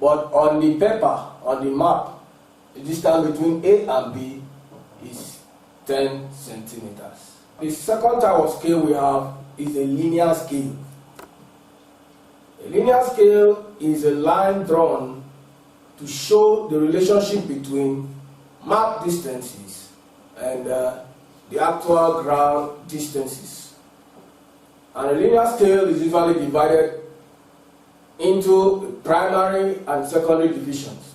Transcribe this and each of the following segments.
but on the paper, on the map, the distance between A and B is 10 centimeters. The second type of scale we have is a linear scale. A linear scale is a line drawn to show the relationship between marked distances and the actual ground distances. And a linear scale is usually divided into primary and secondary divisions.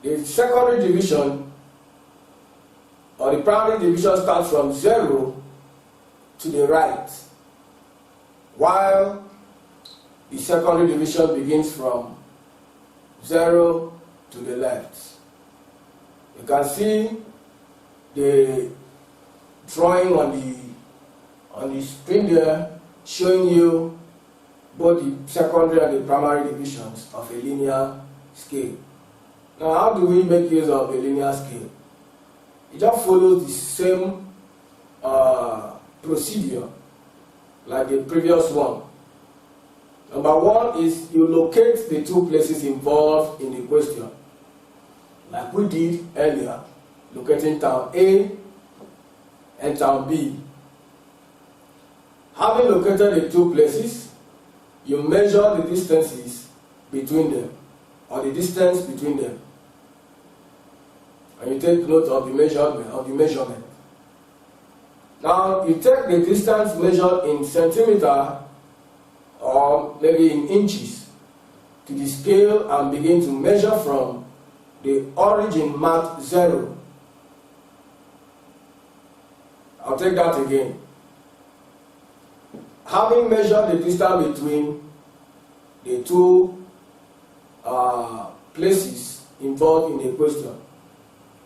The secondary division or the primary division starts from 0 to the right, while the secondary division begins from 0 to the left. You can see the drawing on the screen there showing you both the secondary and the primary divisions of a linear scale. Now, how do we make use of a linear scale? It just follows the same procedure like the previous one. Number one is you locate the two places involved in the question, like we did earlier, locating town A and town B. Having located the two places, you measure the distances between them, or the distance between them, and you take note of the measurement. Now, you take the distance measured in centimeter or maybe in inches to the scale and begin to measure from the origin marked 0. I'll take that again. Having measured the distance between the two places involved in the question,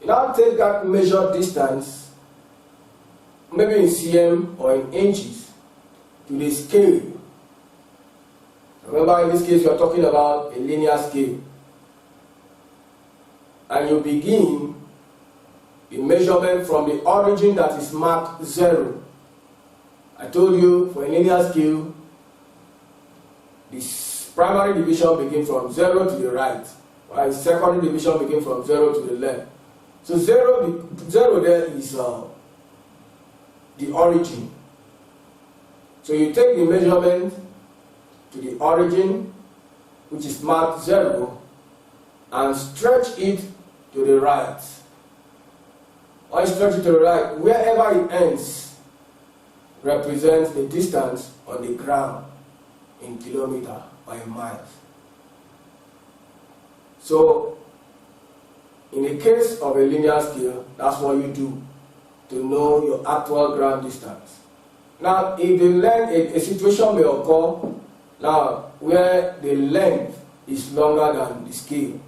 you now take that measured distance, maybe in cm or in inches, to the scale. Remember, in this case, we are talking about a linear scale. And you begin the measurement from the origin that is marked 0. I told you for a linear scale, this primary division begins from 0 to the right, while secondary division begins from 0 to the left. So 0 there is the origin. So you take the measurement to the origin, which is marked 0, and stretch it to the right. Or stretch it to the right, wherever it ends represents the distance on the ground in kilometer or in miles. So, in the case of a linear scale, that's what you do to know your actual ground distance. Now, if the length, a situation may occur now where the length is longer than the scale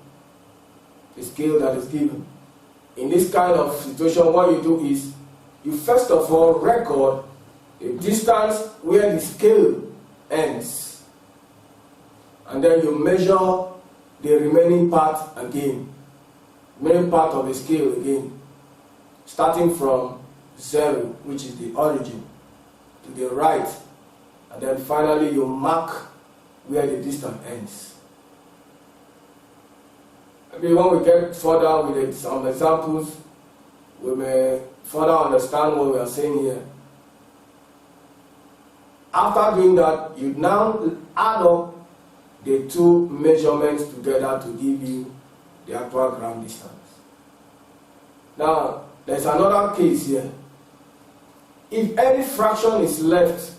that is given. In this kind of situation, what you do is you first of all record the distance where the scale ends, and then you measure the remaining part again, remaining part of the scale again, starting from 0, which is the origin, to the right, and then finally you mark where the distance ends. Maybe when we get further with some examples, we may further understand what we are saying here. After doing that, you now add up the two measurements together to give you the actual ground distance. Now, there's another case here. If any fraction is left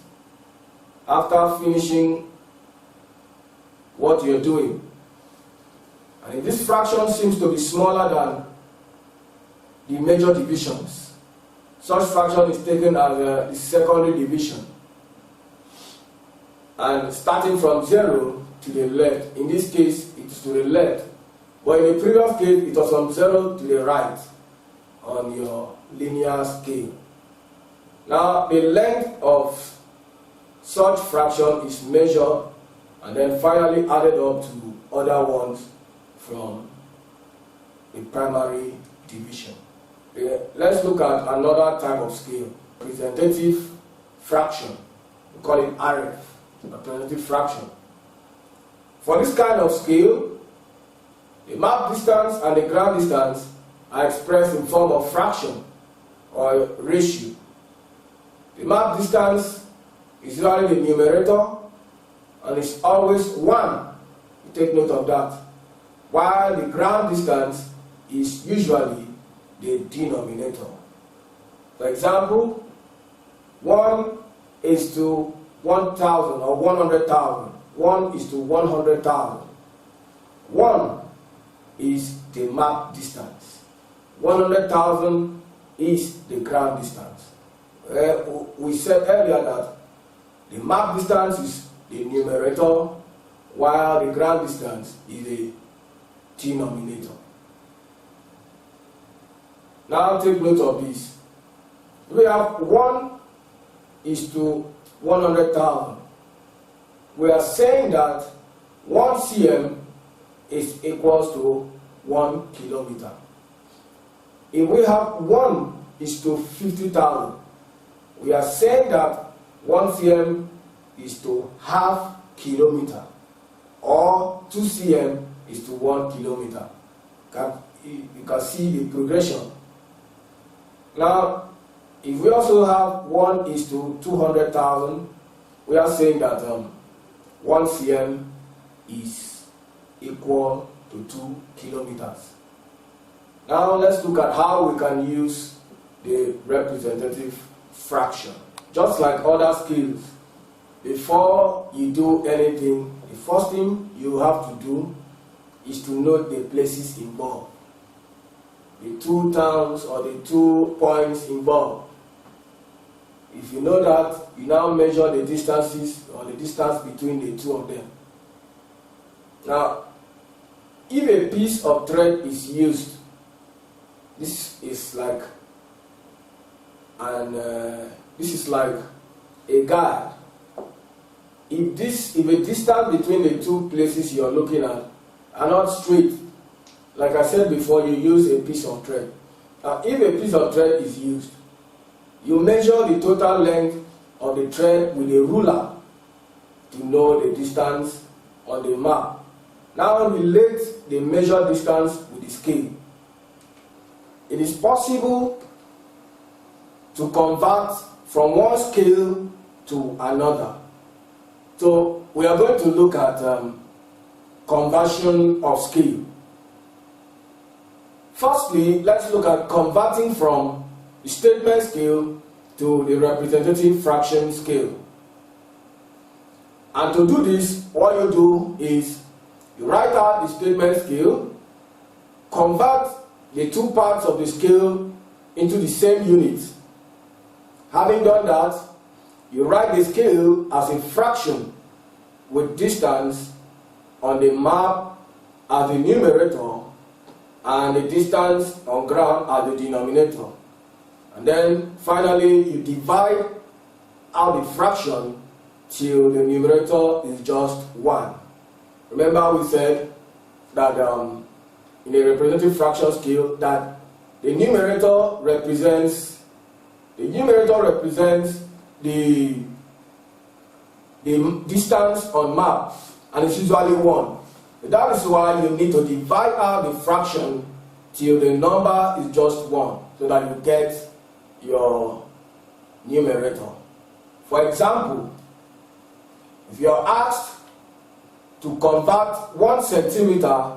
after finishing what you're doing, and if this fraction seems to be smaller than the major divisions, such fraction is taken as the secondary division. And starting from 0 to the left, in this case it is to the left, but in the previous case it was from 0 to the right on your linear scale. Now the length of such fraction is measured and then finally added up to other ones from the primary division. Let's look at another type of scale, representative fraction. We call it RF, representative fraction. For this kind of scale, the map distance and the ground distance are expressed in form of fraction or ratio. The map distance is usually the numerator and it's always 1. You take note of that. While the ground distance is usually the denominator. For example, 1 is to 1,000 or 100,000. 1 is to 100,000. 1 is the map distance. 100,000 is the ground distance. We said earlier that the map distance is the numerator, while the ground distance is the denominator. Now take note of this. We have 1 is to 100,000. We are saying that 1 cm is equals to 1 kilometer. If we have 1 is to 50,000, we are saying that 1 cm is to half kilometer, or 2 cm is to 1 kilometer. You can see the progression. Now, if we also have 1 is to 200,000, we are saying that 1 cm is equal to 2 kilometers. Now let's look at how we can use the representative fraction. Just like other skills, before you do anything, the first thing you have to do is to note the places involved, the 2 towns or the 2 points involved. If you know that, you now measure the distances or the distance between the 2 of them. Now, if a piece of thread is used, this is like a guide. If a distance between the 2 places you are looking at are not straight, like I said before, you use a piece of thread. Now, if a piece of thread is used, you measure the total length of the thread with a ruler to know the distance on the map. Now relate the measured distance with the scale. It is possible to convert from one scale to another. So we are going to look at conversion of scale. Firstly, let's look at converting from the statement scale to the representative fraction scale. And to do this, what you do is you write out the statement scale, convert the 2 parts of the scale into the same unit. Having done that, you write the scale as a fraction with distance on the map as the numerator and the distance on ground as the denominator. And then finally you divide out the fraction till the numerator is just 1. Remember we said that in a representative fraction scale that the numerator represents the distance on map, and it's usually 1. That is why you need to divide out the fraction till the number is just 1, so that you get your numerator. For example, if you are asked to convert 1 centimeter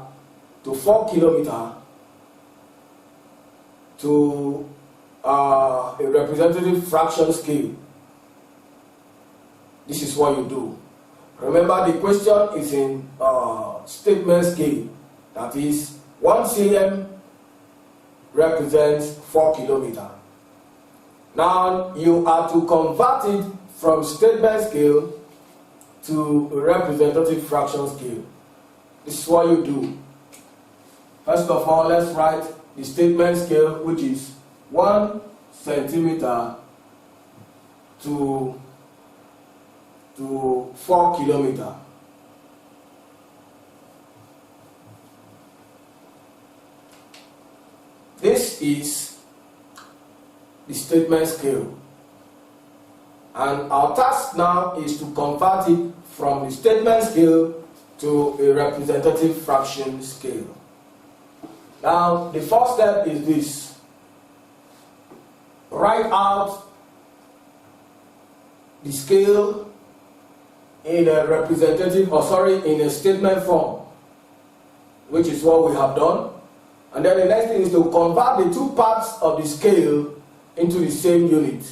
to 4 kilometers to a representative fraction scale, this is what you do. Remember, the question is in statement scale. That is, 1 cm represents 4 kilometers. Now you are to convert it from statement scale to representative fraction scale. This is what you do. First of all, let's write the statement scale, which is 1 centimeter to 4 kilometers. This is the statement scale. And our task now is to convert it from the statement scale to to a representative fraction scale. Now, the first step is this. Write out the scale in a representative, in a statement form, which is what we have done. And then the next thing is to convert the two parts of the scale into the same unit.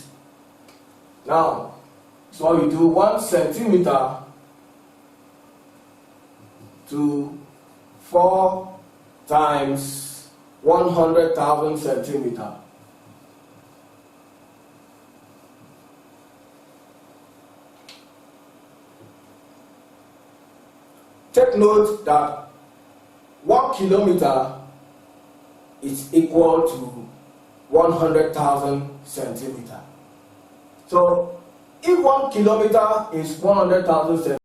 Now, so what we do, 1 centimeter to 4 times 100,000 centimeter. Take note that 1 kilometer is equal to 100,000 centimeter. So if 1 kilometer is 100,000 centimeter,